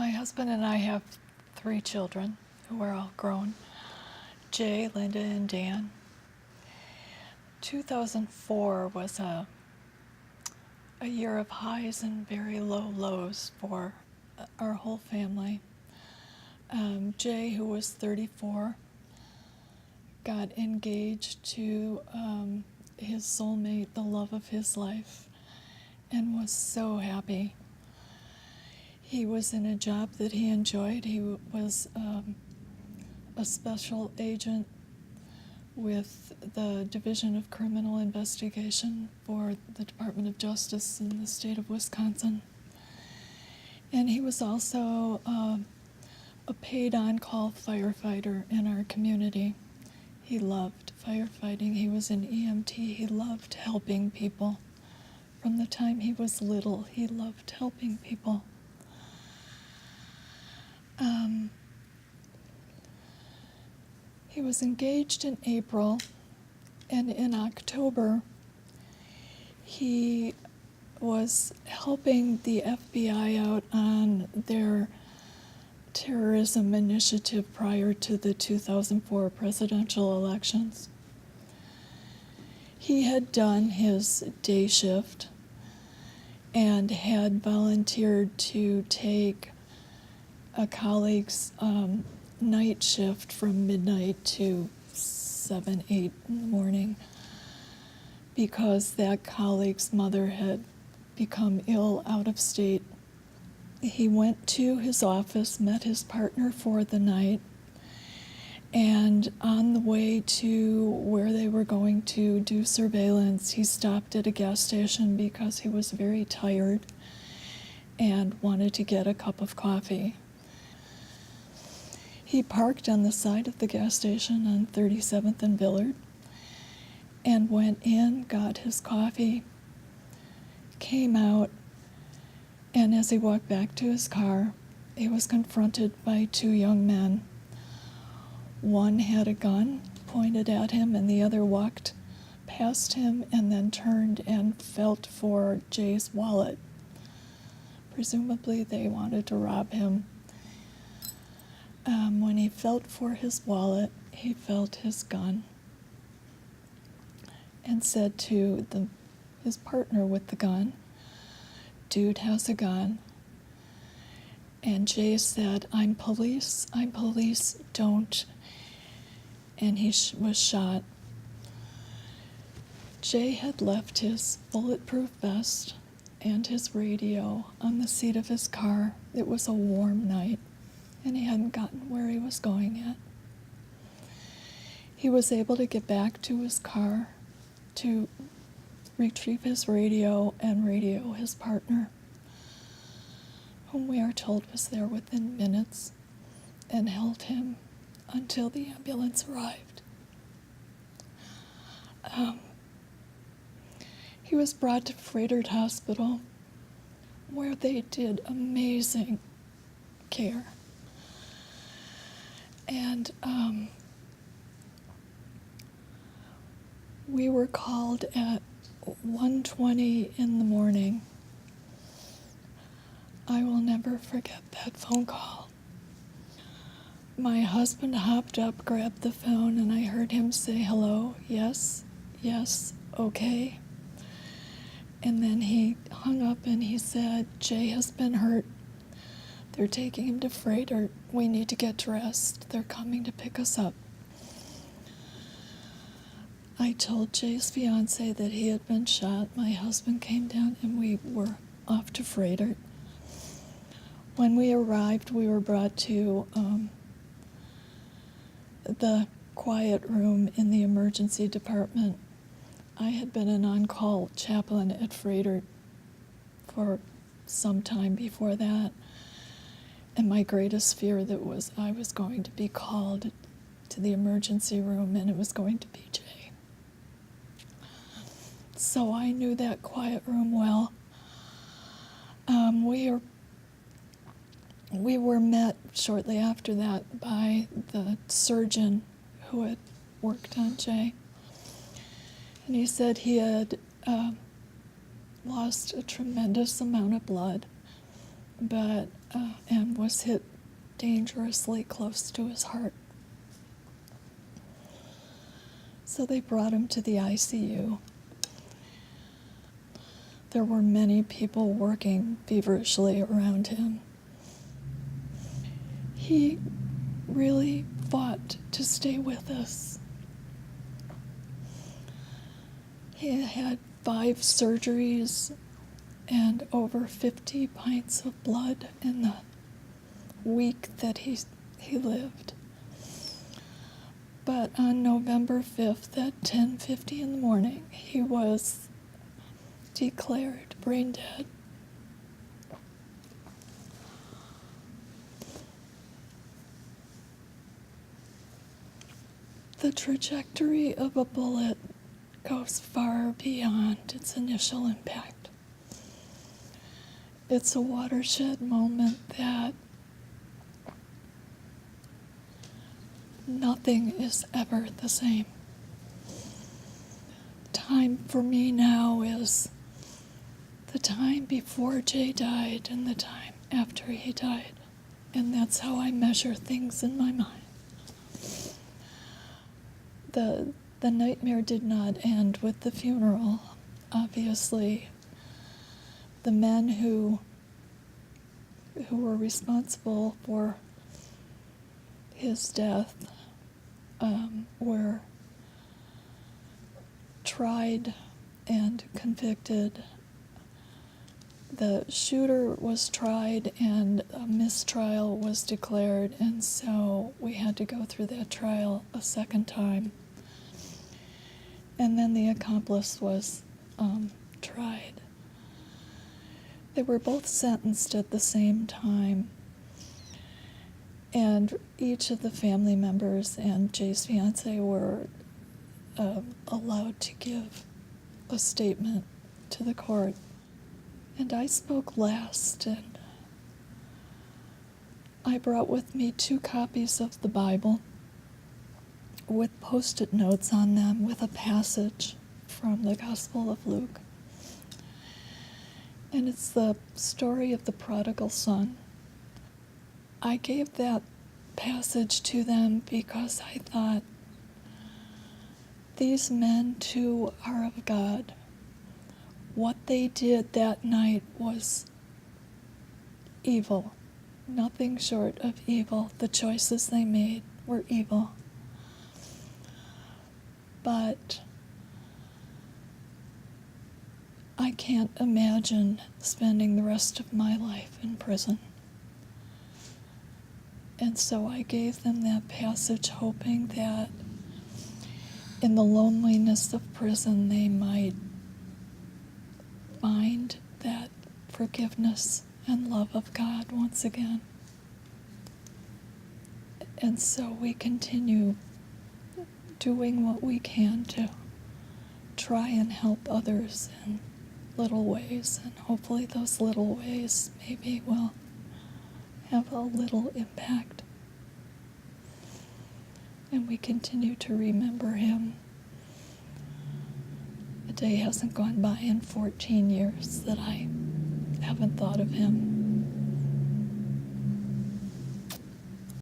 My husband and I have 3 children who are all grown: Jay, Linda, and Dan. 2004 was a year of highs and very low lows for our whole family. Jay, who was 34, got engaged to his soulmate, the love of his life, and was so happy. He was in a job that he enjoyed. He was a special agent with the Division of Criminal Investigation for the Department of Justice in the state of Wisconsin. And he was also a paid on-call firefighter in our community. He loved firefighting. He was an EMT. He loved helping people. From the time he was little, he loved helping people. He was engaged in April, and in October, he was helping the FBI out on their terrorism initiative prior to the 2004 presidential elections. He had done his day shift and had volunteered to take a colleague's night shift from midnight to 7, 8 in the morning because that colleague's mother had become ill out of state. He went to his office, met his partner for the night, and on the way to where they were going to do surveillance, he stopped at a gas station because he was very tired and wanted to get a cup of coffee. He parked on the side of the gas station on 37th and Villard and went in, got his coffee, came out, and as he walked back to his car, he was confronted by 2 young men. One had a gun pointed at him, and the other walked past him and then turned and felt for Jay's wallet. Presumably they wanted to rob him. When he felt for his wallet, he felt his gun and said to his partner with the gun, "Dude has a gun." And Jay said, I'm police, don't." And he was shot. Jay had left his bulletproof vest and his radio on the seat of his car. It was a warm night, and he hadn't gotten where he was going yet. He was able to get back to his car to retrieve his radio and radio his partner, whom we are told was there within minutes, and held him until the ambulance arrived. He was brought to Froedtert Hospital, where they did amazing care. And we were called at 1:20 in the morning. I will never forget that phone call. My husband hopped up, grabbed the phone, and I heard him say, "Hello, yes, okay." And then he hung up and he said, "Jay has been hurt. They're taking him to Froedtert. We need to get dressed. They're coming to pick us up." I told Jay's fiance that he had been shot. My husband came down and we were off to Froedtert. When we arrived, we were brought to the quiet room in the emergency department. I had been an on-call chaplain at Froedtert for some time before that, and my greatest fear that was I was going to be called to the emergency room and it was going to be Jay. So I knew that quiet room well. We were met shortly after that by the surgeon who had worked on Jay. And he said he had lost a tremendous amount of blood, but and was hit dangerously close to his heart. So they brought him to the ICU. There were many people working feverishly around him. He really fought to stay with us. He had 5 surgeries and over 50 pints of blood in the week that he lived. But on November 5th at 10:50 in the morning, he was declared brain dead. The trajectory of a bullet goes far beyond its initial impact. It's a watershed moment that nothing is ever the same. Time for me now is the time before Jay died and the time after he died. And that's how I measure things in my mind. The nightmare did not end with the funeral. Obviously, the men who were responsible for his death were tried and convicted. The shooter was tried and a mistrial was declared, and so we had to go through that trial a second time. And then the accomplice was tried. They were both sentenced at the same time, and each of the family members and Jay's fiance were allowed to give a statement to the court. And I spoke last, and I brought with me 2 copies of the Bible with post-it notes on them with a passage from the Gospel of Luke. And it's the story of the prodigal son. I gave that passage to them because I thought, these men too are of God. What they did that night was evil, nothing short of evil. The choices they made were evil. But I can't imagine spending the rest of my life in prison. And so I gave them that passage, hoping that in the loneliness of prison they might find that forgiveness and love of God once again. And so we continue doing what we can to try and help others in little ways, and hopefully those little ways maybe will have a little impact. And we continue to remember him. A day hasn't gone by in 14 years that I haven't thought of him.